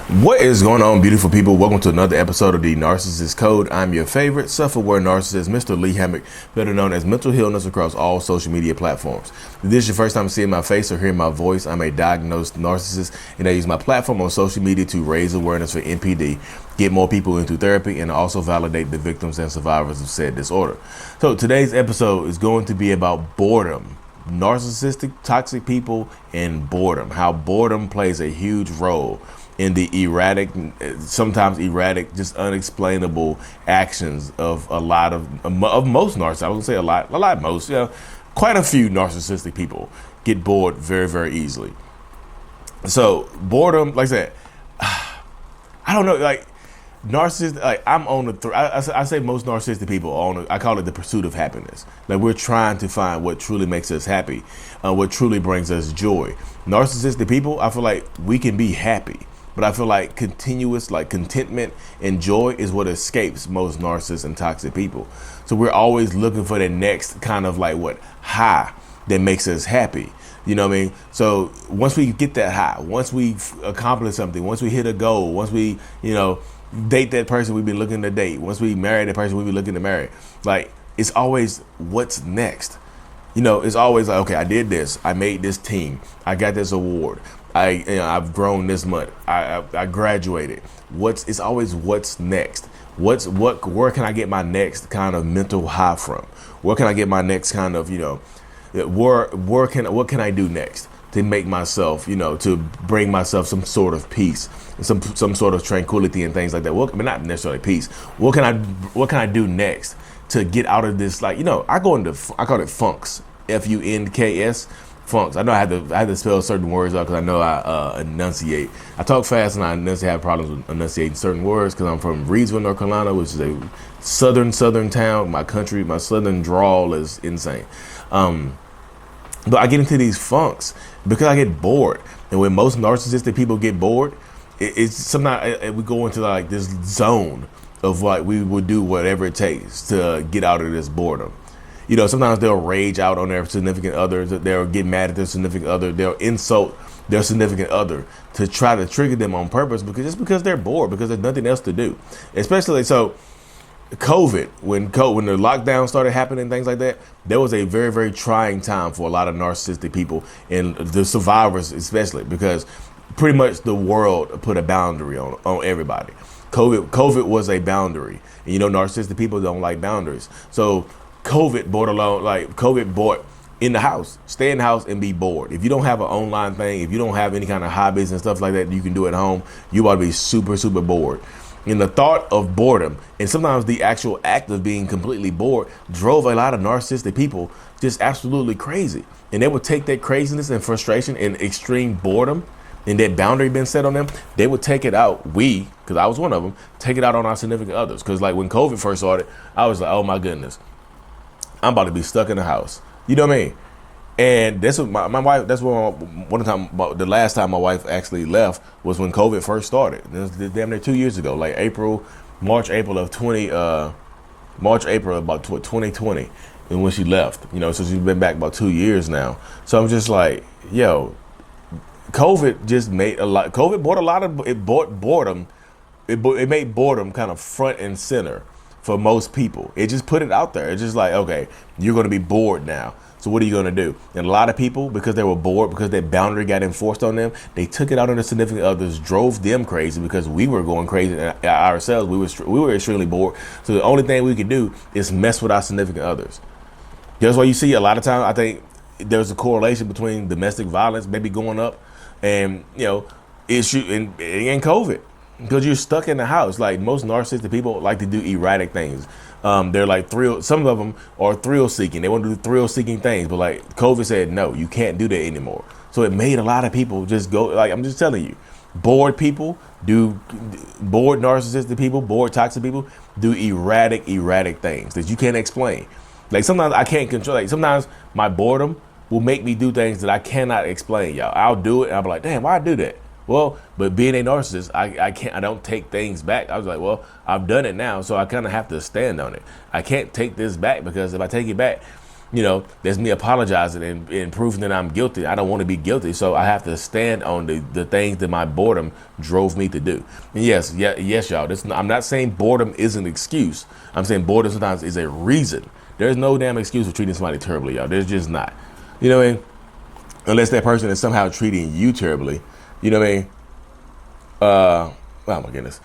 What is going on, beautiful people? Welcome to another episode of the Narcissist Code. I'm your favorite self-aware narcissist, Mr. Lee Hammock, better known as Mental Healness across all social media platforms. If this is your first time seeing my face or hearing my voice, I'm a diagnosed narcissist, and I use my platform on social media to raise awareness for NPD, get more people into therapy, and also validate the victims and survivors of said disorder. So today's episode is going to be about boredom. Narcissistic, toxic people, and boredom. How boredom plays a huge role in the erratic, sometimes erratic, just unexplainable actions of a lot of most narcissists. I would say most, quite a few narcissistic people get bored very, very easily. So boredom, like I said, I don't know, like narcissist, like I'm on the, I say most narcissistic people are on, I call it the pursuit of happiness. Like we're trying to find what truly makes us happy, what truly brings us joy. Narcissistic people, I feel like we can be happy. But I feel like continuous, like contentment and joy is what escapes most narcissists and toxic people. So we're always looking for the next kind of like high that makes us happy. You know what I mean? So once we get that high, once we accomplish something, once we hit a goal, once we, date that person we've been looking to date, once we marry that person we've been looking to marry, like it's always what's next. It's always like, okay, I did this, I made this team, I got this award, I've grown this much, I graduated. It's always what's next. Where can I get my next kind of mental high from? Where can I get my next kind of, what can I do next to make myself, to bring myself some sort of peace, some sort of tranquility and things like that. Well, I mean, not necessarily peace. What can I do next to get out of this? Like, I call it funks, Funks. Funks. I know I had to spell certain words out because I know I enunciate. I talk fast and I have problems with enunciating certain words because I'm from Reedsville, North Carolina, which is a southern town. My southern drawl is insane. But I get into these funks because I get bored. And when most narcissistic people get bored, it's sometimes we go into like this zone of like we would do whatever it takes to get out of this boredom. Sometimes they'll rage out on their significant other. They'll get mad at their significant other. They'll insult their significant other to try to trigger them on purpose because they're bored, because there's nothing else to do. Especially so, COVID, when the lockdown started happening, things like that, there was a very, very trying time for a lot of narcissistic people and the survivors, especially because pretty much the world put a boundary on everybody. COVID was a boundary, and narcissistic people don't like boundaries. So COVID bought in the house, stay in the house and be bored. If you don't have an online thing, if you don't have any kind of hobbies and stuff like that you can do at home, you ought to be super, super bored. And the thought of boredom and sometimes the actual act of being completely bored drove a lot of narcissistic people just absolutely crazy. And they would take that craziness and frustration and extreme boredom and that boundary been set on them, they would take it out. Because I was one of them, take it out on our significant others. Because like when COVID first started, I was like, oh my goodness, I'm about to be stuck in the house. You know what I mean? And that's what my wife, that's when the last time my wife actually left was when COVID first started. This was damn near 2 years ago, like March, April of 2020, and when she left, so she's been back about 2 years now. So I'm just like, COVID just made COVID brought boredom. It made boredom kind of front and center for most people. It just put it out there. It's just like, okay, you're going to be bored now. So what are you going to do? And a lot of people, because they were bored, because that boundary got enforced on them, they took it out on their significant others, drove them crazy because we were going crazy ourselves. We were extremely bored. So the only thing we could do is mess with our significant others. That's why you see a lot of times, I think there's a correlation between domestic violence maybe going up and, issue and COVID. Because you're stuck in the house. Like most narcissistic people like to do erratic things. They're like some of them are thrill seeking. They want to do thrill seeking things. But like COVID said, no, you can't do that anymore. So it made a lot of people just go, like I'm just telling you, bored narcissistic people, bored toxic people do erratic things that you can't explain. Like sometimes I can't control, like sometimes my boredom will make me do things that I cannot explain, y'all. I'll do it and I'll be like, damn, why I do that? Well, but being a narcissist, I don't take things back. I was like, well, I've done it now, so I kind of have to stand on it. I can't take this back because if I take it back, That's me apologizing and proving that I'm guilty. I don't want to be guilty, so I have to stand on the things that my boredom drove me to do. And yes, y'all. I'm not saying boredom is an excuse. I'm saying boredom sometimes is a reason. There's no damn excuse for treating somebody terribly, y'all. There's just not. You know what I mean? Unless that person is somehow treating you terribly. You know what I mean? Oh my goodness.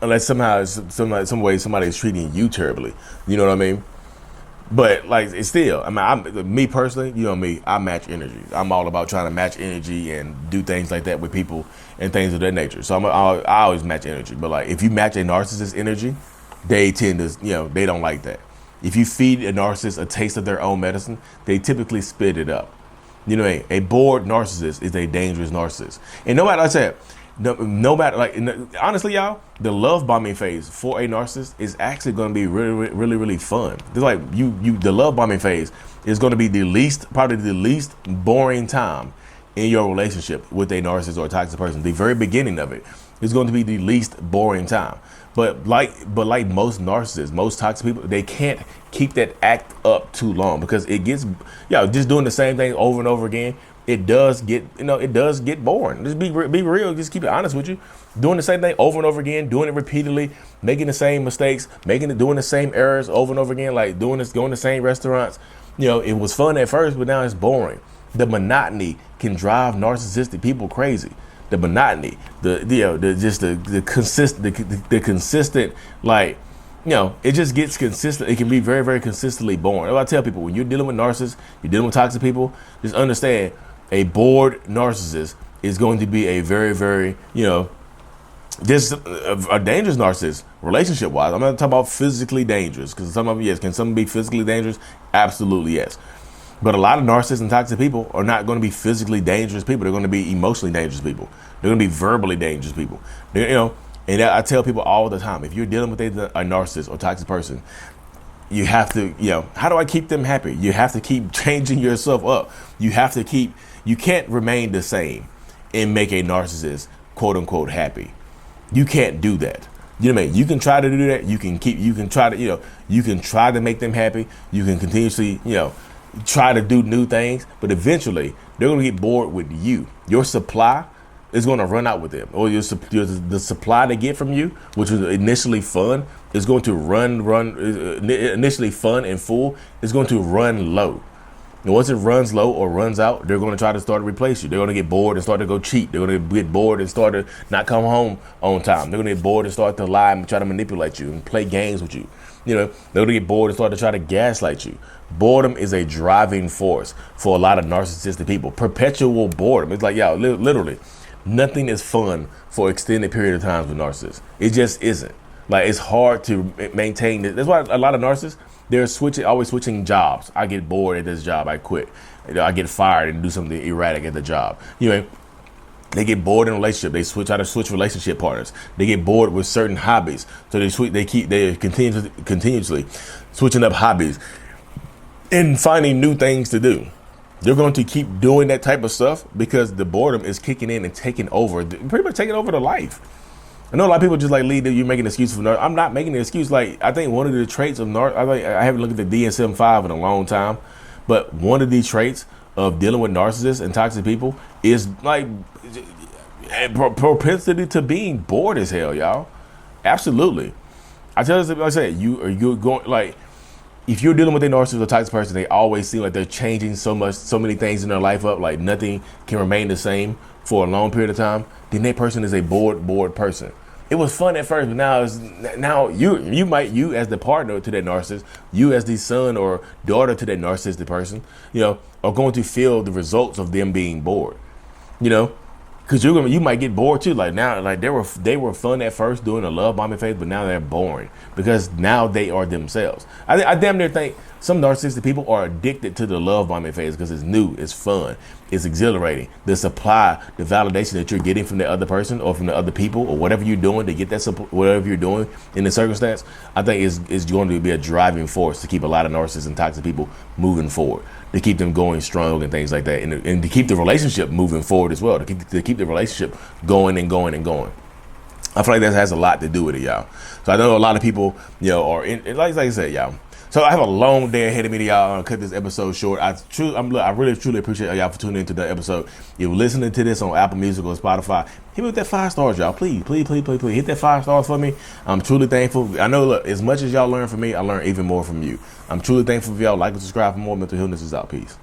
Unless somehow some way somebody is treating you terribly. You know what I mean? But like, it's still, me personally, you know me, I match energy. I'm all about trying to match energy and do things like that with people and things of that nature. So I always match energy. But like, if you match a narcissist energy, they tend to, they don't like that. If you feed a narcissist a taste of their own medicine, they typically spit it up. You know what I mean? A bored narcissist is a dangerous narcissist. And no matter, like I said, no matter, like, honestly, y'all, the love bombing phase for a narcissist is actually going to be really fun. It's like the love bombing phase is going to be probably the least boring time in your relationship with a narcissist or a toxic person. The very beginning of it is going to be the least boring time. But like most narcissists, most toxic people, they can't keep that act up too long because it gets, just doing the same thing over and over again. It does get boring. Just be real. Just keep it honest with you. Doing the same thing over and over again, doing it repeatedly, making the same mistakes, doing the same errors over and over again, like going to the same restaurants. It was fun at first, but now it's boring. The monotony can drive narcissistic people crazy. The monotony, the consistent, like, it just gets consistent. It can be very consistently boring. I tell people, when you're dealing with narcissists, you're dealing with toxic people, just understand a bored narcissist is going to be a very, just a dangerous narcissist relationship wise. I'm not talking about physically dangerous, because some of them, yes, can some be physically dangerous? Absolutely, yes. But a lot of narcissists and toxic people are not going to be physically dangerous people. They're going to be emotionally dangerous people. They're going to be verbally dangerous people. And I tell people all the time, if you're dealing with a narcissist or toxic person, you have to, how do I keep them happy? You have to keep changing yourself up. You can't remain the same and make a narcissist quote unquote happy. You can't do that. You know what I mean? You can try to do that. You can try to make them happy. You can continuously, try to do new things, but eventually they're going to get bored with you. Your supply is going to run out with them, or the supply they get from you, which was initially fun, is going to initially fun and full, is going to run low. And once it runs low or runs out, they're going to try to start to replace you. They're going to get bored and start to go cheat. They're going to get bored and start to not come home on time. They're going to get bored and start to lie and try to manipulate you and play games with you. They're going to get bored and start to try to gaslight you. Boredom is a driving force for a lot of narcissistic people. Perpetual boredom. It's like, literally, nothing is fun for an extended period of time with narcissists. It just isn't. Like, it's hard to maintain this. That's why a lot of narcissists, they're always switching jobs. I get bored at this job, I quit. I get fired and do something erratic at the job. They get bored in a relationship. They try to switch relationship partners. They get bored with certain hobbies, so they're continuously switching up hobbies and finding new things to do. They're going to keep doing that type of stuff because the boredom is kicking in and taking over, pretty much taking over their life. I know a lot of people just like, Lee, you're making an excuse for narcissism. I'm not making an excuse. Like, I think one of the traits of I haven't looked at the DSM-5 in a long time, but one of the traits of dealing with narcissists and toxic people is like a propensity to being bored as hell, y'all. Absolutely. I tell you, like I said, you're going, like, if you're dealing with a narcissist or toxic person, they always seem like they're changing so many things in their life up, like nothing can remain the same for a long period of time, then that person is a bored person. It was fun at first, but now you as the partner to that narcissist, you as the son or daughter to that narcissistic person, are going to feel the results of them being bored. Because you might get bored too. Like now, like they were fun at first doing the love bombing phase, but now they're boring because now they are themselves. I damn near think some narcissistic people are addicted to the love bombing phase because it's new, it's fun, it's exhilarating. The supply, the validation that you're getting from the other person or from the other people or whatever you're doing to get that whatever you're doing in the circumstance, I think is going to be a driving force to keep a lot of narcissists and toxic people moving forward, to keep them going strong and things like that, and to keep the relationship moving forward as well, to keep the relationship going and going and going. I feel like that has a lot to do with it, y'all. So I know a lot of people, are in, like I said, y'all, So I have a long day ahead of me to y'all. Cut this episode short. I really truly appreciate y'all for tuning into the episode. If you're listening to this on Apple Music or Spotify, hit me with that 5 stars, y'all. Please hit that 5 stars for me. I'm truly thankful. I know, look, as much as y'all learn from me, I learn even more from you. I'm truly thankful for y'all. Like and subscribe for more. Mental Illness is out. Peace.